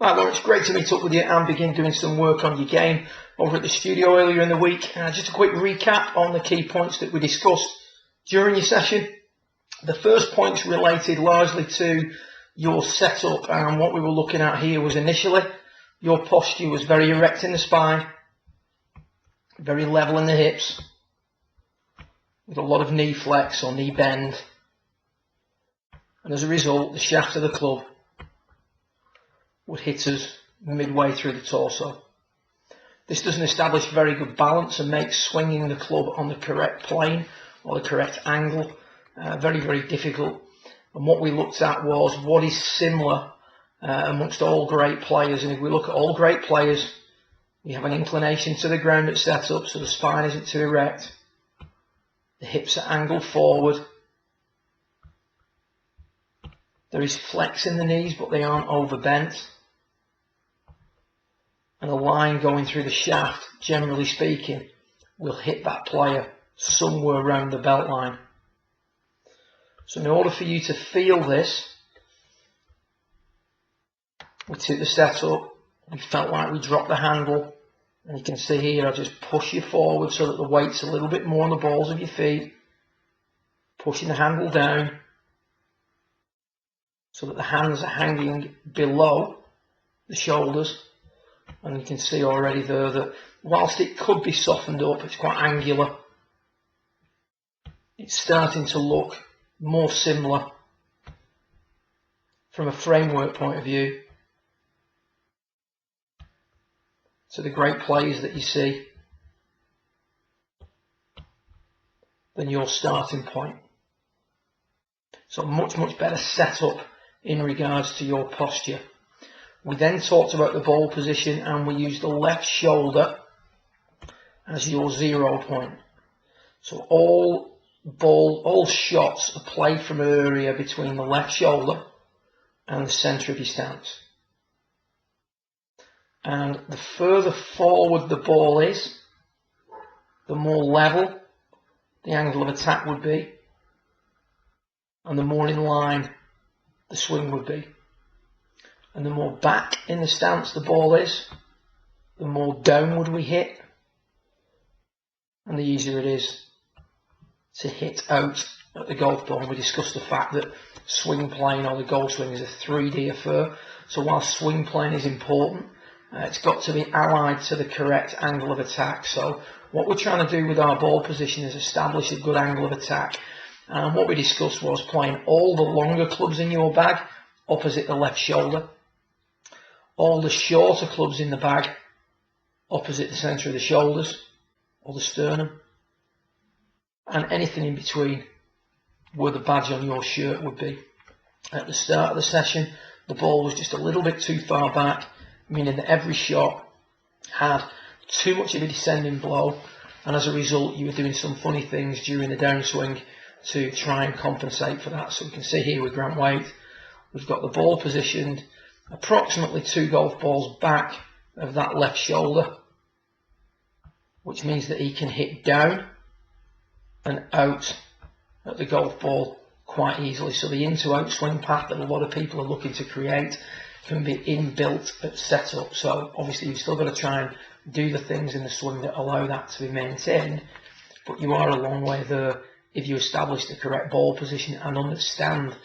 Right, Lauren, it's great to meet up with you and begin doing some work on your game over at the studio earlier in the week. Just a quick recap on the key points that we discussed during your session. The first points related largely to your setup, and what we were looking at here was initially your posture was very erect in the spine, very level in the hips, with a lot of knee flex or knee bend, and as a result the shaft of the club would hit us midway through the torso. This doesn't establish very good balance and makes swinging the club on the correct plane or the correct angle very, very difficult. And what we looked at was what is similar amongst all great players. And if we look at all great players, we have an inclination to the ground at setup, so the spine isn't too erect. The hips are angled forward. There is flex in the knees, but they aren't overbent. And a line going through the shaft, generally speaking, will hit that player somewhere around the belt line. So in order for you to feel this, we took the setup, we felt like we dropped the handle, and you can see here I just push you forward so that the weight's a little bit more on the balls of your feet, pushing the handle down so that the hands are hanging below the shoulders. And you can see already there that whilst it could be softened up, it's quite angular. It's starting to look more similar from a framework point of view to the great plays that you see than your starting point. So much, much better setup in regards to your posture. We then talked about the ball position, and we used the left shoulder as your 0 point. So all shots are played from an area between the left shoulder and the centre of your stance. And the further forward the ball is, the more level the angle of attack would be, and the more in line the swing would be. And the more back in the stance the ball is, the more downward we hit, and the easier it is to hit out at the golf ball. We discussed the fact that swing plane or the golf swing is a 3D affair. So while swing plane is important, it's got to be allied to the correct angle of attack. So what we're trying to do with our ball position is establish a good angle of attack. And what we discussed was playing all the longer clubs in your bag opposite the left shoulder, all the shorter clubs in the bag opposite the centre of the shoulders or the sternum, and anything in between where the badge on your shirt would be. At the start of the session, the ball was just a little bit too far back, meaning that every shot had too much of a descending blow, and as a result you were doing some funny things during the downswing to try and compensate for that. So we can see here with Grant Waite, we've got the ball positioned approximately 2 golf balls back of that left shoulder, which means that he can hit down and out at the golf ball quite easily. So the in-to-out swing path that a lot of people are looking to create can be inbuilt at setup. So obviously you've still got to try and do the things in the swing that allow that to be maintained, but you are a long way there if you establish the correct ball position and understand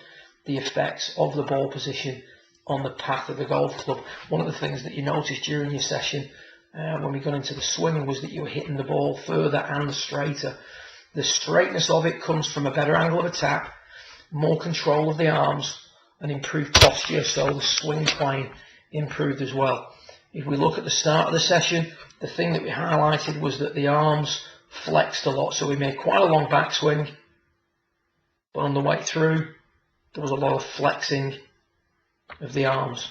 the effects of the ball position on the path of the golf club. One of the things that you noticed during your session when we got into the swing was that you were hitting the ball further and straighter. The straightness of it comes from a better angle of attack, more control of the arms, and improved posture, so the swing plane improved as well. If we look at the start of the session, the thing that we highlighted was that the arms flexed a lot, so we made quite a long backswing, but on the way through there was a lot of flexing of the arms.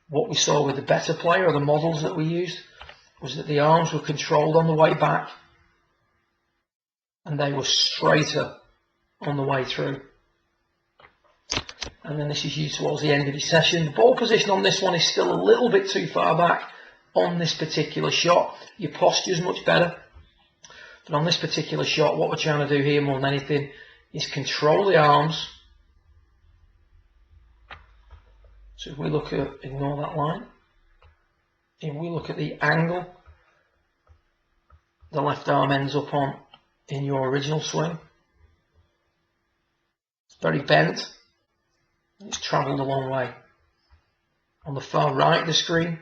What we saw with the better player, or the models that we used, was that the arms were controlled on the way back and they were straighter on the way through. And then this is used towards the end of the session. The ball position on this one is still a little bit too far back on this particular shot. Your posture is much better, but on this particular shot what we're trying to do here more than anything is control the arms So if we look at, ignore that line, if we look at the angle the left arm ends up on in your original swing, it's very bent, it's travelled a long way. On the far right of the screen,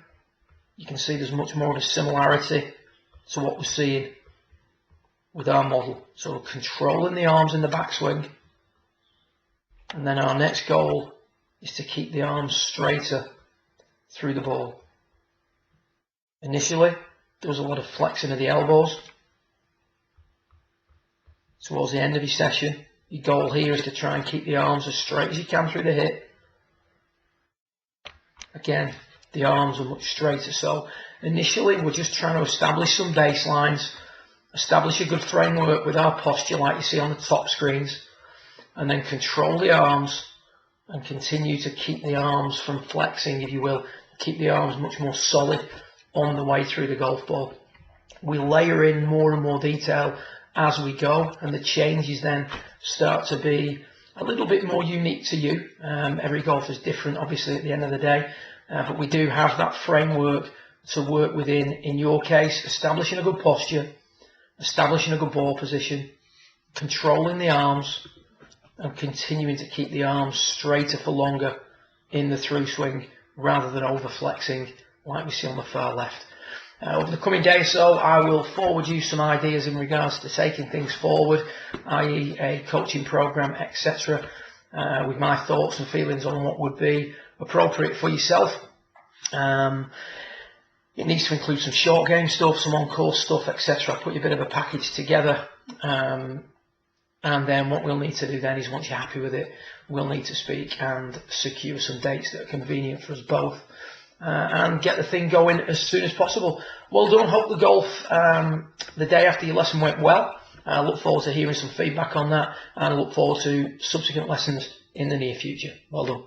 you can see there's much more of a similarity to what we're seeing with our model. So we're controlling the arms in the backswing, and then our next goal is to keep the arms straighter through the ball. Initially, there was a lot of flexing of the elbows. Towards the end of your session, your goal here is to try and keep the arms as straight as you can through the hip. Again, the arms are much straighter. So initially, we're just trying to establish some baselines, establish a good framework with our posture like you see on the top screens, and then control the arms and continue to keep the arms from flexing, if you will, keep the arms much more solid on the way through the golf ball. We layer in more and more detail as we go, and the changes then start to be a little bit more unique to you. Every golfer is different, obviously, at the end of the day, but we do have that framework to work within. In your case, establishing a good posture, establishing a good ball position, controlling the arms, and continuing to keep the arms straighter for longer in the through swing rather than over flexing like we see on the far left. Over the coming day or so, I will forward you some ideas in regards to taking things forward, i.e. a coaching program, etc., with my thoughts and feelings on what would be appropriate for yourself. It needs to include some short game stuff, some on-course stuff, etc. I'll put you a bit of a package together. And then what we'll need to do then is, once you're happy with it, we'll need to speak and secure some dates that are convenient for us both, and get the thing going as soon as possible. Well done. Hope the golf the day after your lesson went well. I look forward to hearing some feedback on that, and I look forward to subsequent lessons in the near future. Well done.